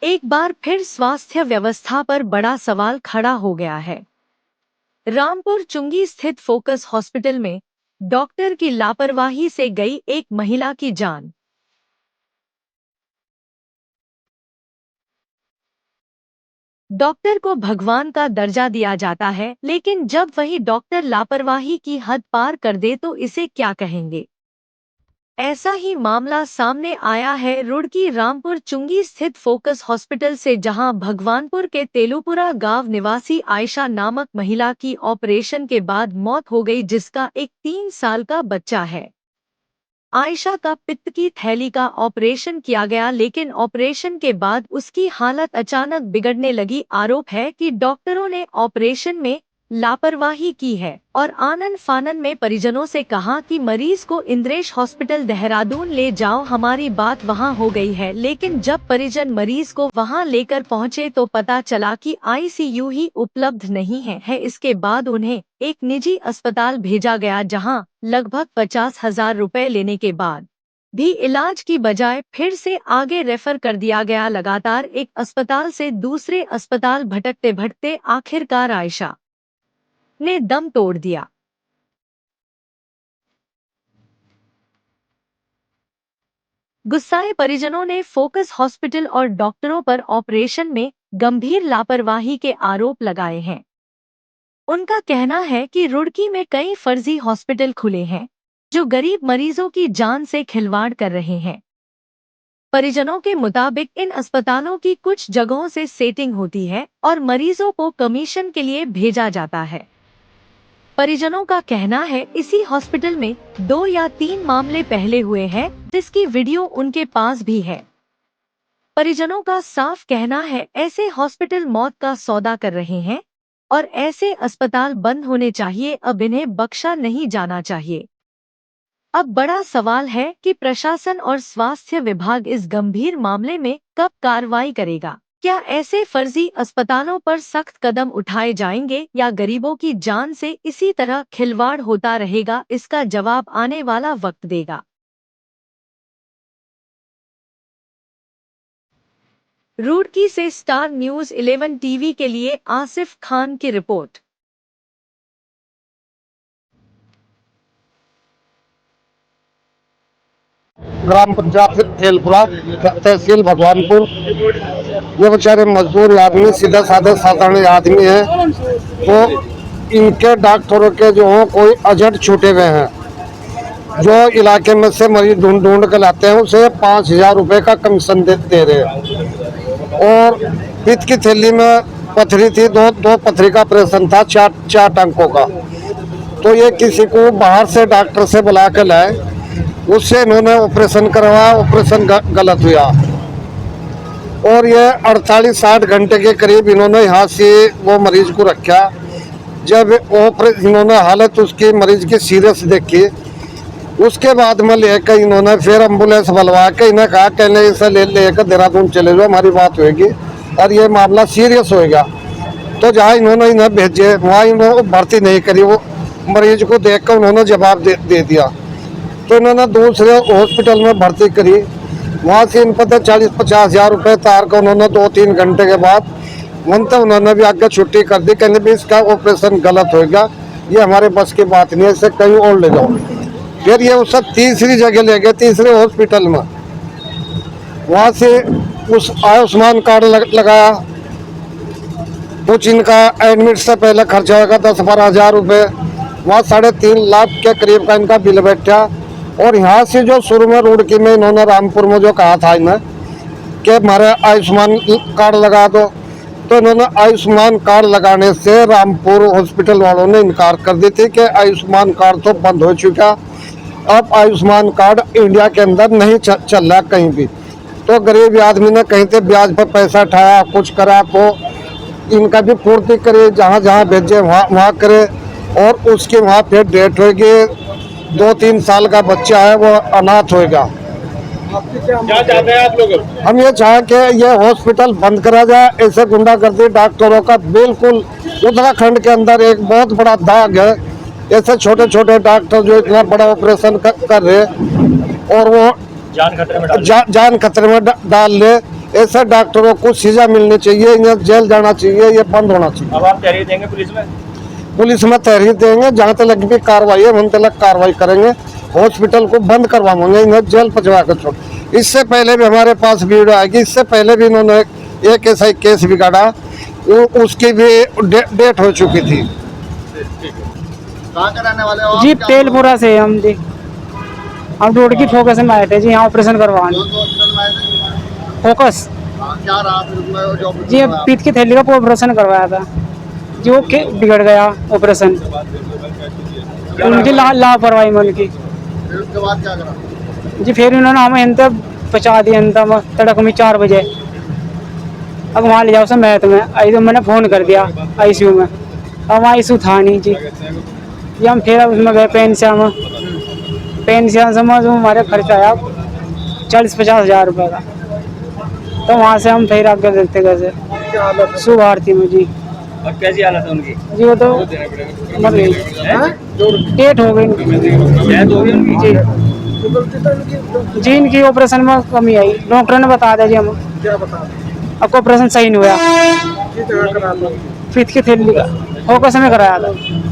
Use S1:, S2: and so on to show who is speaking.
S1: एक बार फिर स्वास्थ्य व्यवस्था पर बड़ा सवाल खड़ा हो गया है। रामपुर चुंगी स्थित फोकस हॉस्पिटल में डॉक्टर की लापरवाही से गई एक महिला की जान। डॉक्टर को भगवान का दर्जा दिया जाता है, लेकिन जब वही डॉक्टर लापरवाही की हद पार कर दे तो इसे क्या कहेंगे। ऐसा ही मामला सामने आया है रुड़की रामपुर चुंगी स्थित फोकस हॉस्पिटल से, जहां भगवानपुर के तेलुपुरा गांव निवासी आयशा नामक महिला की ऑपरेशन के बाद मौत हो गई, जिसका एक 3 साल का बच्चा है। आयशा का पित्त की थैली का ऑपरेशन किया गया, लेकिन ऑपरेशन के बाद उसकी हालत अचानक बिगड़ने लगी। आरोप है कि डॉक्टरों ने ऑपरेशन में लापरवाही की है और आनन फानन में परिजनों से कहा कि मरीज को इंद्रेश हॉस्पिटल देहरादून ले जाओ, हमारी बात वहां हो गई है। लेकिन जब परिजन मरीज को वहां लेकर पहुंचे तो पता चला कि आईसीयू ही उपलब्ध नहीं है। इसके बाद उन्हें एक निजी अस्पताल भेजा गया, जहां लगभग 50,000 रुपए लेने के बाद भी इलाज की बजाय फिर से आगे रेफर कर दिया गया। लगातार एक अस्पताल से दूसरे अस्पताल भटकते भटकते आखिरकार आयशा ने दम तोड़ दिया। गुस्साए परिजनों ने फोकस हॉस्पिटल और डॉक्टरों पर ऑपरेशन में गंभीर लापरवाही के आरोप लगाए हैं। उनका कहना है कि रुड़की में कई फर्जी हॉस्पिटल खुले हैं जो गरीब मरीजों की जान से खिलवाड़ कर रहे हैं। परिजनों के मुताबिक इन अस्पतालों की कुछ जगहों से सेटिंग होती है और मरीजों को कमीशन के लिए भेजा जाता है। परिजनों का कहना है इसी हॉस्पिटल में 2 या 3 मामले पहले हुए हैं, जिसकी वीडियो उनके पास भी है। परिजनों का साफ कहना है ऐसे हॉस्पिटल मौत का सौदा कर रहे हैं और ऐसे अस्पताल बंद होने चाहिए। अब इन्हें बख्शा नहीं जाना चाहिए। अब बड़ा सवाल है कि प्रशासन और स्वास्थ्य विभाग इस गंभीर मामले में कब कार्रवाई करेगा। क्या ऐसे फर्जी अस्पतालों पर सख्त कदम उठाए जाएंगे या गरीबों की जान से इसी तरह खिलवाड़ होता रहेगा? इसका जवाब आने वाला वक्त देगा। रुड़की से स्टार न्यूज़ 11 टीवी के लिए आसिफ खान की रिपोर्ट।
S2: ग्राम पंचायत तेलपुरा, तहसील भगवानपुर। ये बेचारे मजदूर आदमी, सीधा साधा साधारण आदमी है। तो इनके डॉक्टरों के जो हों कोई एजेंट छूटे हुए हैं, जो इलाके में से मरीज ढूंढ ढूंढ के लाते हैं, उसे 5,000 रुपये का कमीशन दे रहे हैं। और पित्त की थैली में पथरी थी, दो पथरी का ऑपरेशन था, चार टंकों का। तो ये किसी को बाहर से डॉक्टर से बुला के लाए, उससे इन्होंने ऑपरेशन करवाया। ऑपरेशन गलत हुआ और ये 48-60 घंटे के करीब इन्होंने यहाँ से वो मरीज को रखा। जब इन्होंने हालत उसकी मरीज की सीरियस देखी, उसके बाद में लेकर इन्होंने फिर एम्बुलेंस बुलवा के इन्हें कहा कहने इसे लेकर देहरादून चले जाओ, हमारी बात होगी और ये मामला सीरियस होएगा। तो जहाँ इन्होंने इन्हें भेजे वहाँ इन्होंने भर्ती नहीं करी। वो मरीज को देख कर उन्होंने जवाब दे दिया। तो इन्होंने दूसरे हॉस्पिटल में भर्ती करी। वहाँ से इन पर 40-50 हज़ार रुपये तार कर उन्होंने 2-3 घंटे के बाद उन्होंने भी आगे छुट्टी कर दी, कहने भी इसका ऑपरेशन गलत होगा, ये हमारे बस की बात नहीं है, इसे कहीं और ले जाओ। फिर ये उसे तीसरी जगह ले गए, तीसरे हॉस्पिटल में। वहाँ से उस आयुष्मान कार्ड लगाया। कुछ इनका एडमिट से पहले खर्चा होगा 10-12 हज़ार रुपये। वहाँ 3.5 लाख के करीब का इनका बिल बैठा। और यहाँ से जो शुरू में रुड़की में इन्होंने रामपुर में जो कहा था इन्हें कि हमारे आयुष्मान कार्ड लगा दो, तो इन्होंने आयुष्मान कार्ड लगाने से रामपुर हॉस्पिटल वालों ने इनकार कर दी थी कि आयुष्मान कार्ड तो बंद हो चुका, अब आयुष्मान कार्ड इंडिया के अंदर नहीं चल रहा कहीं भी। तो गरीब आदमी ने कहीं से ब्याज पर पैसा उठाया, कुछ करा, तो इनका भी पूर्ति करे, जहाँ जहाँ भेजे वहाँ करे। और उसके वहाँ फिर डेट होगी, 2-3 साल का बच्चा है वो अनाथ होएगा।
S3: क्या चाहते हैं आप लोग?
S2: हम ये चाहें कि ये हॉस्पिटल बंद करा जाए। ऐसे गुंडागर्दी डॉक्टरों का बिल्कुल उत्तराखंड के अंदर एक बहुत बड़ा दाग है। ऐसे छोटे छोटे डॉक्टर जो इतना बड़ा ऑपरेशन कर रहे और वो जान खतरे में डाल ले, ऐसे डॉक्टरों को सजा मिलनी चाहिए, इन्हें जेल जाना चाहिए, ये बंद होना चाहिए।
S3: अब आप तहरीर देंगे पुलिस में?
S2: पुलिस में तहरीर देंगे, जहाँ तक भी कार्रवाई है वहाँ तक कार्रवाई करेंगे, हॉस्पिटल को बंद करवाएंगे, इन्हें जेल पहुंचवा कर छोड़। इससे पहले भी हमारे पास वीडियो आएगी, इससे पहले भी इन्होंने एक ऐसा ही केस बिगाड़ा, उसकी भी डेट हो चुकी थी।
S3: कहाँ के रहने वाले हो आप?
S4: जी
S3: क्या
S4: तेलपुरा से हम जी, हम रोड की फोकस में आए थे जी, यहाँ ऑपरेशन करवाने।
S3: कौन सा हॉस्पिटल में आए थे?
S4: फोकस
S3: क्या रहा फिर उसमें जो
S4: जी, अब पीठ की थैली का ऑपरेशन करवाया था जी, वो बिगड़ गया ऑपरेशन, उनकी लापरवाही में उनकी
S3: फिर उसके बाद क्या करा?
S4: जी। फिर उन्होंने हमें यहाँ तक पहुँचा दिया, यहाँ तड़क में 4 बजे। अब वहाँ ले जाओ सब मैथ में आई, तो मैंने फ़ोन कर दिया आईसीयू में, अब वहाँ आईसीयू था नहीं जी। ये हम फिर उसमें गए पेन से हमारे खर्चा आया 40-50 हज़ार रुपये का। तो वहाँ से हम फिर आगे देखते कैसे शुभ आरती में जी।
S3: अब कैसी हालत है उनकी?
S4: जी वो तो मर गई, डेट हो गई जी। जी इनकी ऑपरेशन में कमी आई, डॉक्टर ने बता दिया जी हम
S3: क्या बता
S4: आपको ऑपरेशन सही नहीं हुआ,
S3: किस जगह करा था?
S4: पीठ की थैली का फोकस में कराया था।